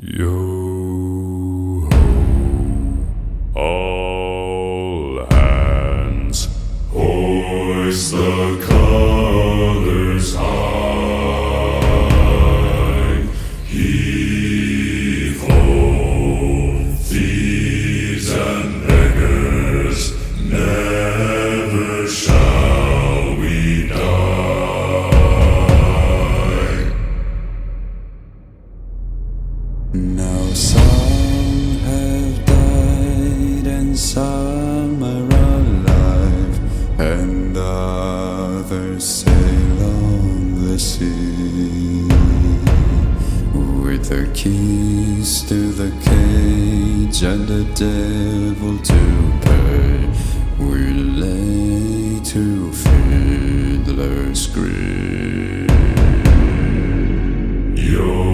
Yo ho, all hands, hoist the colors high. Heave ho, thieves and beggars, never shall we die. Now some have died and some are alive, and others sail on the sea. With the keys to the cage and the devil to pay, we lay to fiddler's grave. Yo